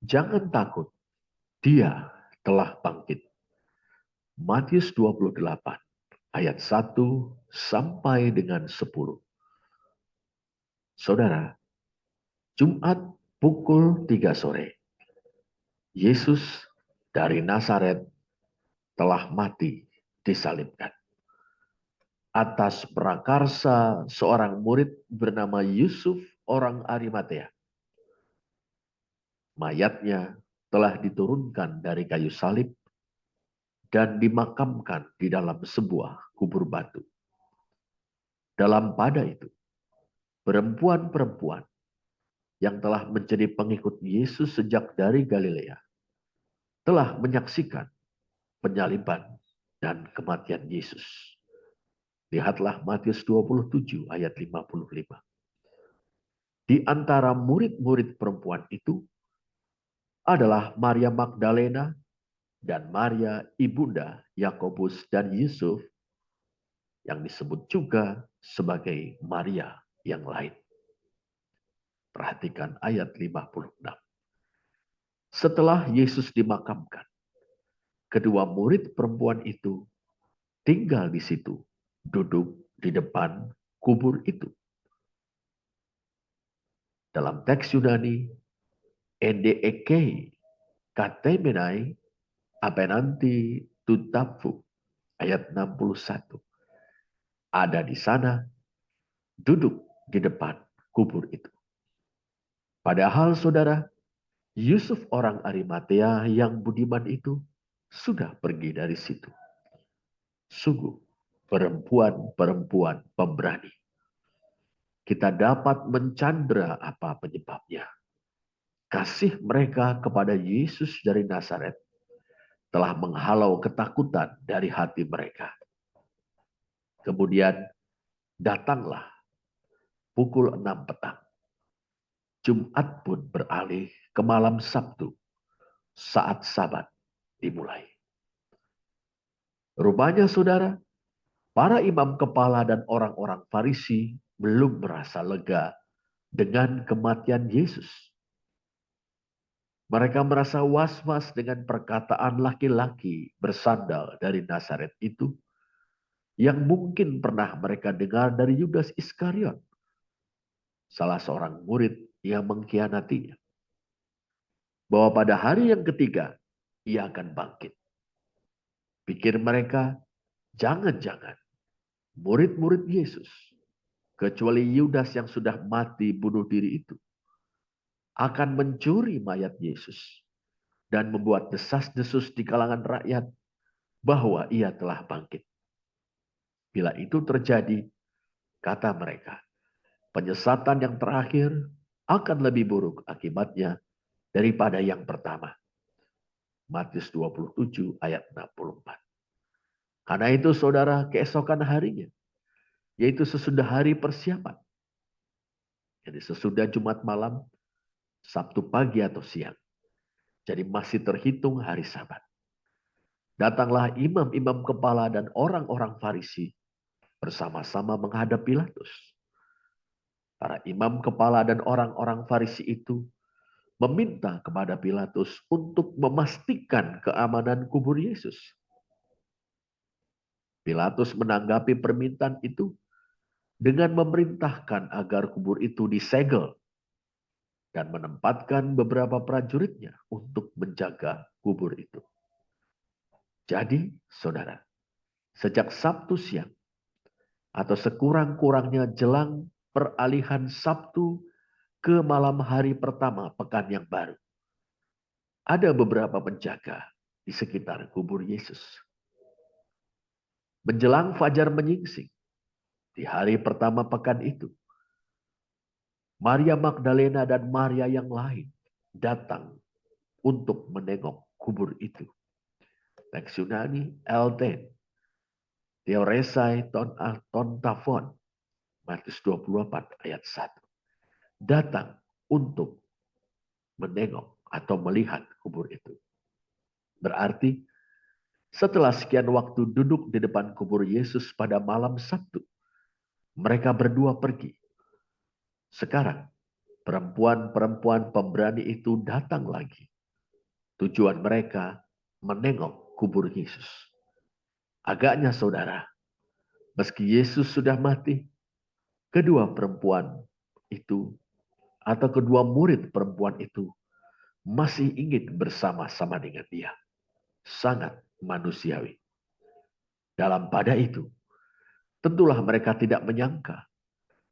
Jangan takut, dia telah bangkit. Matius 28 ayat 1 sampai dengan 10. Saudara, Jumat pukul 3 sore, Yesus dari Nazaret telah mati disalibkan. Atas prakarsa seorang murid bernama Yusuf orang Arimatea. Mayatnya telah diturunkan dari kayu salib dan dimakamkan di dalam sebuah kubur batu. Dalam pada itu, perempuan-perempuan yang telah menjadi pengikut Yesus sejak dari Galilea telah menyaksikan penyaliban dan kematian Yesus. Lihatlah Matius 27 ayat 55. Di antara murid-murid perempuan itu adalah Maria Magdalena dan Maria ibunda Yakobus dan Yusuf yang disebut juga sebagai Maria yang lain. Perhatikan ayat 56. Setelah Yesus dimakamkan, kedua murid perempuan itu tinggal di situ, duduk di depan kubur itu. Dalam teks Yunani, ende ekei katemenai apenanti tutapu, ayat 61. Ada di sana, duduk di depan kubur itu. Padahal saudara, Yusuf orang Arimatea yang budiman itu sudah pergi dari situ. Sungguh, perempuan-perempuan pemberani. Kita dapat mencandra apa penyebabnya. Kasih mereka kepada Yesus dari Nazaret telah menghalau ketakutan dari hati mereka. Kemudian datanglah pukul 6 petang. Jumat pun beralih ke malam Sabtu saat Sabat dimulai. Rupanya saudara, para imam kepala dan orang-orang Farisi belum merasa lega dengan kematian Yesus. Mereka merasa was-was dengan perkataan laki-laki bersandal dari Nazaret itu yang mungkin pernah mereka dengar dari Yudas Iskariot, salah seorang murid yang mengkhianatinya. Bahwa pada hari yang ketiga, ia akan bangkit. Pikir mereka, jangan-jangan murid-murid Yesus, kecuali Yudas yang sudah mati bunuh diri itu, akan mencuri mayat Yesus dan membuat desas-desus di kalangan rakyat bahwa ia telah bangkit. Bila itu terjadi, kata mereka, penyesatan yang terakhir akan lebih buruk akibatnya daripada yang pertama. Matius 27 ayat 64. Karena itu saudara, keesokan harinya, yaitu sesudah hari persiapan, jadi sesudah Jumat malam, Sabtu pagi atau siang, jadi masih terhitung hari Sabat. Datanglah imam-imam kepala dan orang-orang Farisi bersama-sama menghadap Pilatus. Para imam kepala dan orang-orang Farisi itu meminta kepada Pilatus untuk memastikan keamanan kubur Yesus. Pilatus menanggapi permintaan itu dengan memerintahkan agar kubur itu disegel dan menempatkan beberapa prajuritnya untuk menjaga kubur itu. Jadi, saudara, sejak Sabtu siang atau sekurang-kurangnya jelang peralihan Sabtu ke malam hari pertama pekan yang baru, ada beberapa penjaga di sekitar kubur Yesus. Menjelang fajar menyingsing di hari pertama pekan itu, Maria Magdalena dan Maria yang lain datang untuk menengok kubur itu. Teks Yunani, Elten, Theoresai ton tafon, Matius 24 ayat 1. Datang untuk menengok atau melihat kubur itu. Berarti setelah sekian waktu duduk di depan kubur Yesus pada malam Sabtu, mereka berdua pergi. Sekarang perempuan-perempuan pemberani itu datang lagi Tujuan mereka menengok kubur Yesus. Agaknya saudara, meski Yesus sudah mati, kedua perempuan itu atau kedua murid perempuan itu masih ingin bersama-sama dengan dia. Sangat manusiawi. Dalam pada itu, tentulah mereka tidak menyangka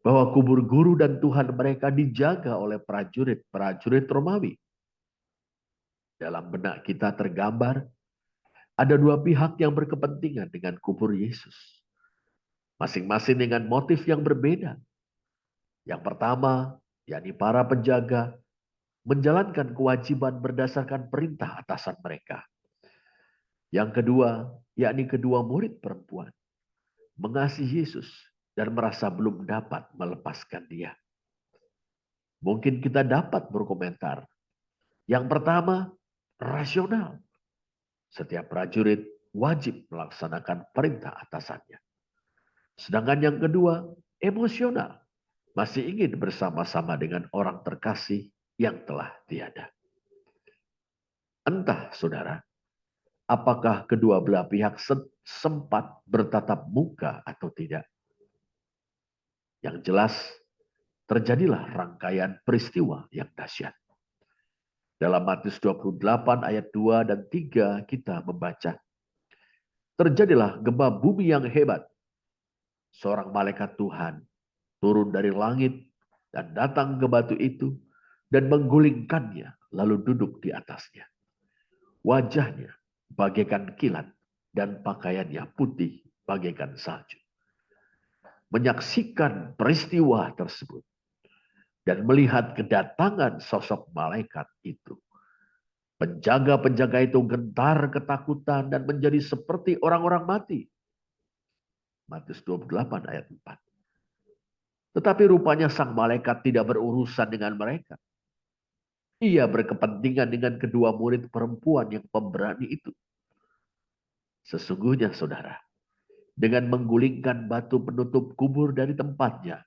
bahwa kubur guru dan Tuhan mereka dijaga oleh prajurit-prajurit Romawi. Dalam benak kita tergambar, ada dua pihak yang berkepentingan dengan kubur Yesus. Masing-masing dengan motif yang berbeda. Yang pertama, yakni para penjaga, menjalankan kewajiban berdasarkan perintah atasan mereka. Yang kedua, yakni kedua murid perempuan, mengasihi Yesus dan merasa belum dapat melepaskan dia. Mungkin kita dapat berkomentar. Yang pertama, rasional. Setiap prajurit wajib melaksanakan perintah atasannya. Sedangkan yang kedua, emosional. Masih ingin bersama-sama dengan orang terkasih yang telah tiada. Entah saudara, apakah kedua belah pihak sempat bertatap muka atau tidak. Yang jelas, terjadilah rangkaian peristiwa yang dahsyat. Dalam Matius 28 ayat 2 dan 3 kita membaca, terjadilah gempa bumi yang hebat. Seorang malaikat Tuhan turun dari langit dan datang ke batu itu dan menggulingkannya lalu duduk di atasnya. Wajahnya bagaikan kilat dan pakaiannya putih bagaikan salju. Menyaksikan peristiwa tersebut dan melihat kedatangan sosok malaikat itu, penjaga-penjaga itu gentar ketakutan dan menjadi seperti orang-orang mati. Matius 28 ayat 4. Tetapi rupanya sang malaikat tidak berurusan dengan mereka. Ia berkepentingan dengan kedua murid perempuan yang pemberani itu. Sesungguhnya saudara, dengan menggulingkan batu penutup kubur dari tempatnya,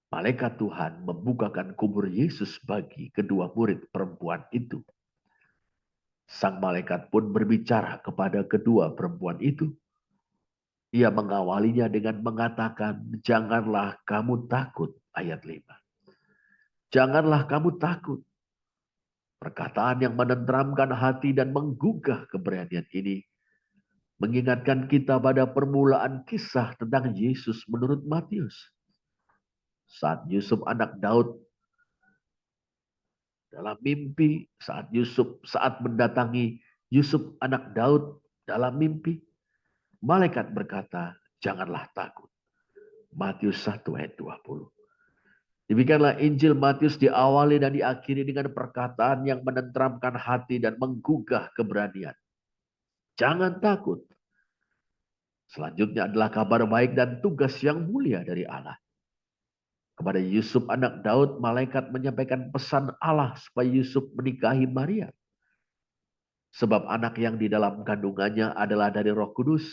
malaikat Tuhan membukakan kubur Yesus bagi kedua murid perempuan itu. Sang malaikat pun berbicara kepada kedua perempuan itu. Ia mengawalinya dengan mengatakan, janganlah kamu takut. Ayat 5. Janganlah kamu takut. Perkataan yang menenteramkan hati dan menggugah keberanian ini mengingatkan kita pada permulaan kisah tentang Yesus menurut Matius. Saat Yusuf anak Daud dalam mimpi, saat mendatangi Yusuf anak Daud dalam mimpi, malaikat berkata, janganlah takut. Matius 1 ayat 20. Demikianlah Injil Matius diawali dan diakhiri dengan perkataan yang menenteramkan hati dan menggugah keberanian. Jangan takut. Selanjutnya adalah kabar baik dan tugas yang mulia dari Allah. Kepada Yusuf anak Daud, malaikat menyampaikan pesan Allah supaya Yusuf menikahi Maria. Sebab anak yang di dalam kandungannya adalah dari Roh Kudus.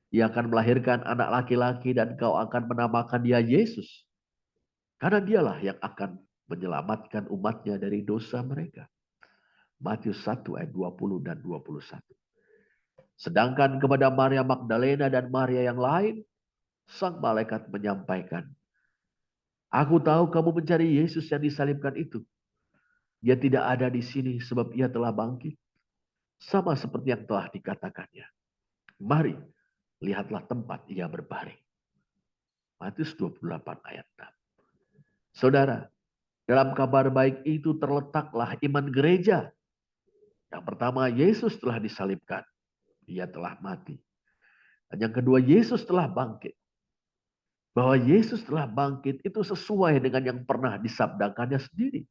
Ia akan melahirkan anak laki-laki dan kau akan menamakan dia Yesus. Karena dialah yang akan menyelamatkan umatnya dari dosa mereka. Matius 1 ayat 20 dan 21. Sedangkan kepada Maria Magdalena dan Maria yang lain, sang malaikat menyampaikan, aku tahu kamu mencari Yesus yang disalibkan itu. Dia tidak ada di sini sebab ia telah bangkit. Sama seperti yang telah dikatakannya. Mari, lihatlah tempat ia berbaring. Matius 28 ayat 6. Saudara, dalam kabar baik itu terletaklah iman gereja. Yang pertama, Yesus telah disalibkan. Ia telah mati. Dan yang kedua, Yesus telah bangkit. Bahwa Yesus telah bangkit itu sesuai dengan yang pernah disabdakannya sendiri.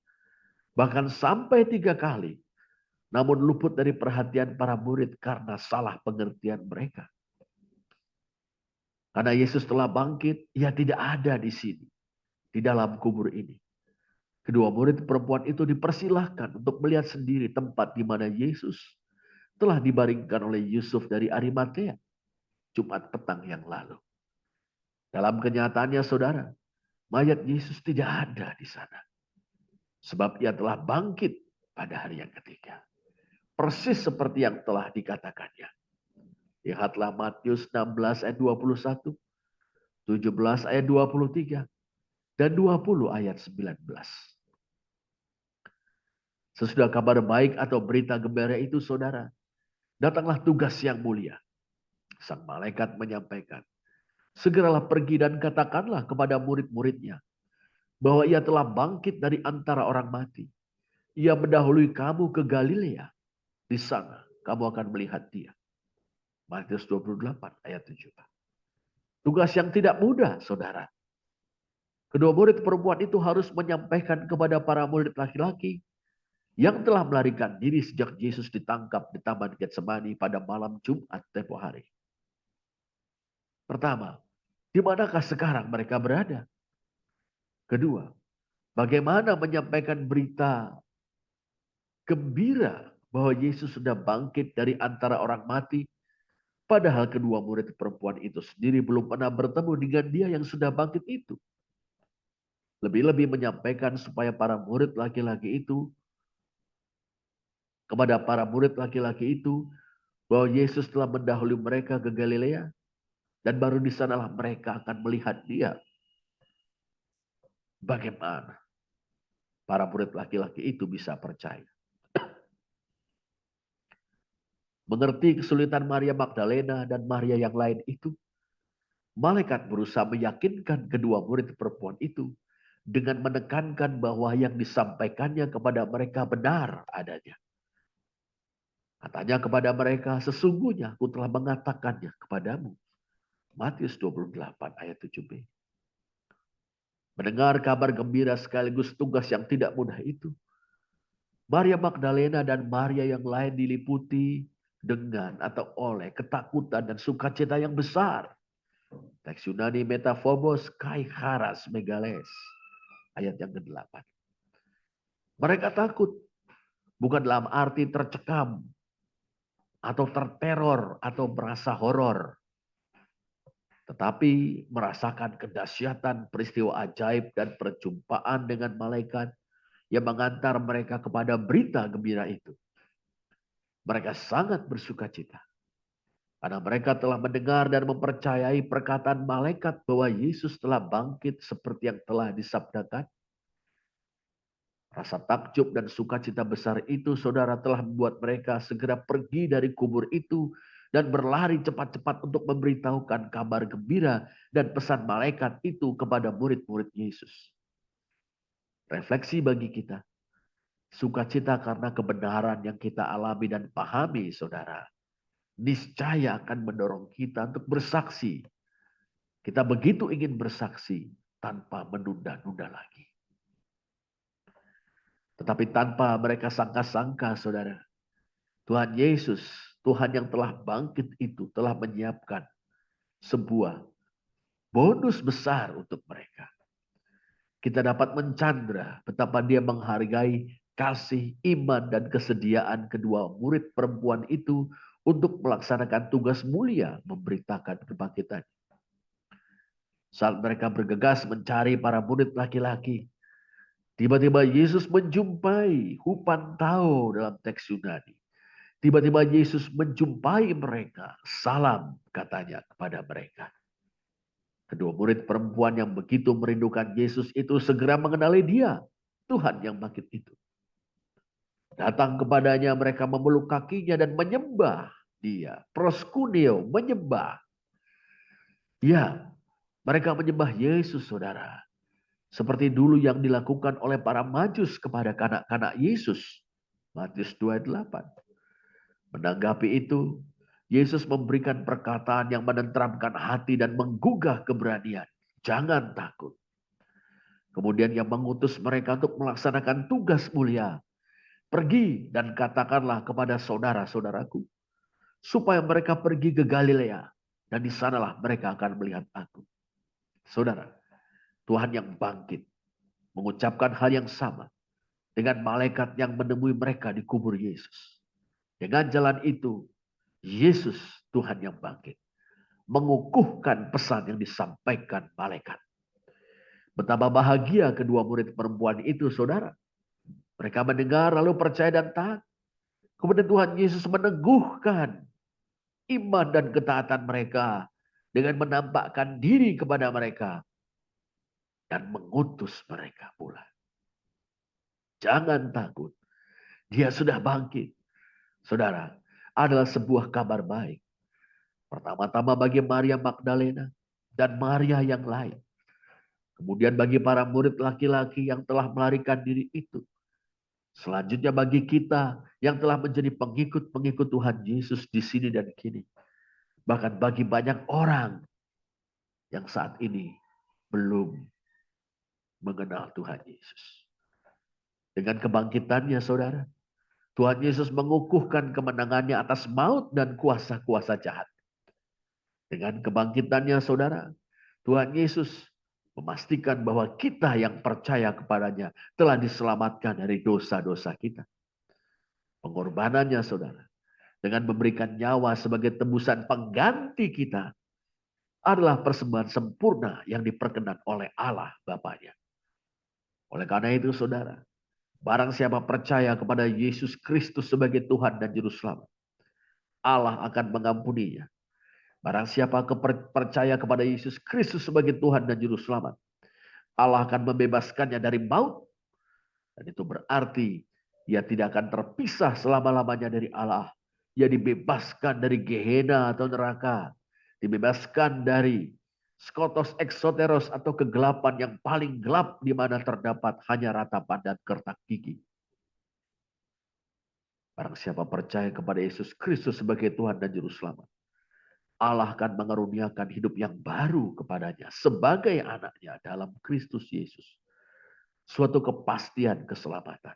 Bahkan sampai 3 kali. Namun luput dari perhatian para murid karena salah pengertian mereka. Karena Yesus telah bangkit, ia tidak ada di sini. Di dalam kubur ini. Kedua murid perempuan itu dipersilahkan untuk melihat sendiri tempat di mana Yesus telah dibaringkan oleh Yusuf dari Arimatea Jumat petang yang lalu. Dalam kenyataannya saudara, mayat Yesus tidak ada di sana. Sebab ia telah bangkit pada hari yang ketiga. Persis seperti yang telah dikatakannya. Lihatlah Matius 16 ayat 21, 17 ayat 23, dan 20 ayat 19. Sesudah kabar baik atau berita gembira itu, saudara, datanglah tugas yang mulia. Sang malaikat menyampaikan, segeralah pergi dan katakanlah kepada murid-muridnya bahwa ia telah bangkit dari antara orang mati. Ia mendahului kamu ke Galilea. Di sana kamu akan melihat dia. Matius 28 ayat 7. Tugas yang tidak mudah, saudara. Kedua murid perempuan itu harus menyampaikan kepada para murid laki-laki yang telah melarikan diri sejak Yesus ditangkap di Taman Getsemani pada malam Jumat tempo hari. Pertama, di manakah sekarang mereka berada? Kedua, bagaimana menyampaikan berita gembira bahwa Yesus sudah bangkit dari antara orang mati, padahal kedua murid perempuan itu sendiri belum pernah bertemu dengan dia yang sudah bangkit itu. Lebih-lebih menyampaikan supaya para murid laki-laki itu, kepada para murid laki-laki itu, bahwa Yesus telah mendahului mereka ke Galilea, dan baru di sanalah mereka akan melihat dia. Bagaimana para murid laki-laki itu bisa percaya? Mengerti kesulitan Maria Magdalena dan Maria yang lain itu, malaikat berusaha meyakinkan kedua murid perempuan itu dengan menekankan bahwa yang disampaikannya kepada mereka benar adanya. Katanya kepada mereka, sesungguhnya aku telah mengatakannya kepadamu. Matius 28 ayat 7b. Mendengar kabar gembira sekaligus tugas yang tidak mudah itu, Maria Magdalena dan Maria yang lain diliputi dengan atau oleh ketakutan dan sukacita yang besar. Teks Yunani metaphobos kai charas megales. Ayat yang ke-8. Mereka takut. Bukan dalam arti tercekam. Atau terteror. Atau merasa horor. Tetapi merasakan kedahsyatan peristiwa ajaib dan perjumpaan dengan malaikat yang mengantar mereka kepada berita gembira itu. Mereka sangat bersukacita. Karena mereka telah mendengar dan mempercayai perkataan malaikat bahwa Yesus telah bangkit seperti yang telah disabdakan. Rasa takjub dan sukacita besar itu, saudara, telah membuat mereka segera pergi dari kubur itu dan berlari cepat-cepat untuk memberitahukan kabar gembira dan pesan malaikat itu kepada murid-murid Yesus. Refleksi bagi kita. Sukacita karena kebenaran yang kita alami dan pahami, saudara, niscaya akan mendorong kita untuk bersaksi. Kita begitu ingin bersaksi tanpa menunda-nunda lagi. Tetapi tanpa mereka sangka-sangka, saudara, Tuhan Yesus, Tuhan yang telah bangkit itu telah menyiapkan sebuah bonus besar untuk mereka. Kita dapat mencandra betapa dia menghargai kasih, iman, dan kesediaan kedua murid perempuan itu untuk melaksanakan tugas mulia memberitakan kebangkitan. Saat mereka bergegas mencari para murid laki-laki, tiba-tiba Yesus menjumpai Hupantao dalam teks Yunani. Tiba-tiba Yesus menjumpai mereka. Salam, katanya kepada mereka. Kedua murid perempuan yang begitu merindukan Yesus itu segera mengenali dia, Tuhan yang bangkit itu. Datang kepadanya, mereka memeluk kakinya dan menyembah dia. Proskuneo, menyembah. Ya, mereka menyembah Yesus, saudara. Seperti dulu yang dilakukan oleh para majus kepada kanak-kanak Yesus. Matius 2:8. Menanggapi itu, Yesus memberikan perkataan yang menenteramkan hati dan menggugah keberanian. Jangan takut. Kemudian yang mengutus mereka untuk melaksanakan tugas mulia. Pergi dan katakanlah kepada saudara-saudaraku, supaya mereka pergi ke Galilea, dan di sanalah mereka akan melihat aku. Saudara, Tuhan yang bangkit mengucapkan hal yang sama dengan malaikat yang menemui mereka di kubur Yesus. Dengan jalan itu, Yesus, Tuhan yang bangkit, mengukuhkan pesan yang disampaikan malaikat. Betapa bahagia kedua murid perempuan itu, saudara. Mereka mendengar lalu percaya dan taat. Kemudian Tuhan Yesus meneguhkan iman dan ketaatan mereka dengan menampakkan diri kepada mereka dan mengutus mereka pula. Jangan takut, Dia sudah bangkit. Saudara, adalah sebuah kabar baik. Pertama-tama bagi Maria Magdalena dan Maria yang lain. Kemudian bagi para murid laki-laki yang telah melarikan diri itu. Selanjutnya bagi kita yang telah menjadi pengikut-pengikut Tuhan Yesus di sini dan kini. Bahkan bagi banyak orang yang saat ini belum mengenal Tuhan Yesus. Dengan kebangkitannya saudara, Tuhan Yesus mengukuhkan kemenangannya atas maut dan kuasa-kuasa jahat. Dengan kebangkitannya saudara, Tuhan Yesus memastikan bahwa kita yang percaya kepadanya telah diselamatkan dari dosa-dosa kita. Pengorbanannya saudara, dengan memberikan nyawa sebagai tebusan pengganti kita, adalah persembahan sempurna yang diperkenan oleh Allah Bapanya. Oleh karena itu saudara, barang siapa percaya kepada Yesus Kristus sebagai Tuhan dan Juru Selamat, Allah akan mengampuninya. Barang siapa percaya kepada Yesus Kristus sebagai Tuhan dan Juru Selamat, Allah akan membebaskannya dari maut. Dan itu berarti ia tidak akan terpisah selama-lamanya dari Allah. Ia dibebaskan dari Gehenna atau neraka. Dibebaskan dari skotos eksoteros atau kegelapan yang paling gelap di mana terdapat hanya ratapan dan kertak gigi. Barang siapa percaya kepada Yesus Kristus sebagai Tuhan dan Juru Selamat, Allah akan mengaruniakan hidup yang baru kepadanya sebagai anaknya dalam Kristus Yesus. Suatu kepastian keselamatan.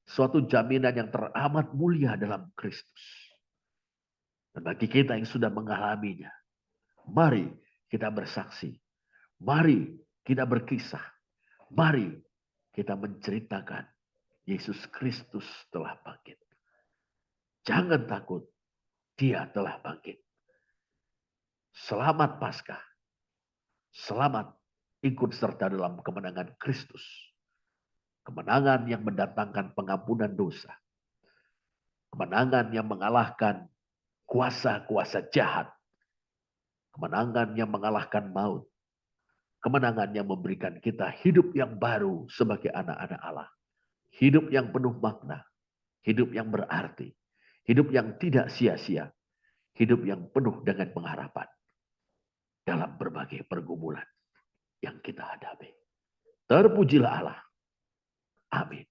Suatu jaminan yang teramat mulia dalam Kristus. Dan bagi kita yang sudah mengalaminya, mari kita bersaksi. Mari kita berkisah. Mari kita menceritakan Yesus Kristus telah bangkit. Jangan takut, Dia telah bangkit. Selamat Paskah. Selamat ikut serta dalam kemenangan Kristus. Kemenangan yang mendatangkan pengampunan dosa. Kemenangan yang mengalahkan kuasa-kuasa jahat. Kemenangan yang mengalahkan maut. Kemenangan yang memberikan kita hidup yang baru sebagai anak-anak Allah. Hidup yang penuh makna. Hidup yang berarti. Hidup yang tidak sia-sia. Hidup yang penuh dengan pengharapan. Dalam berbagai pergumulan yang kita hadapi. Terpujilah Allah. Amin.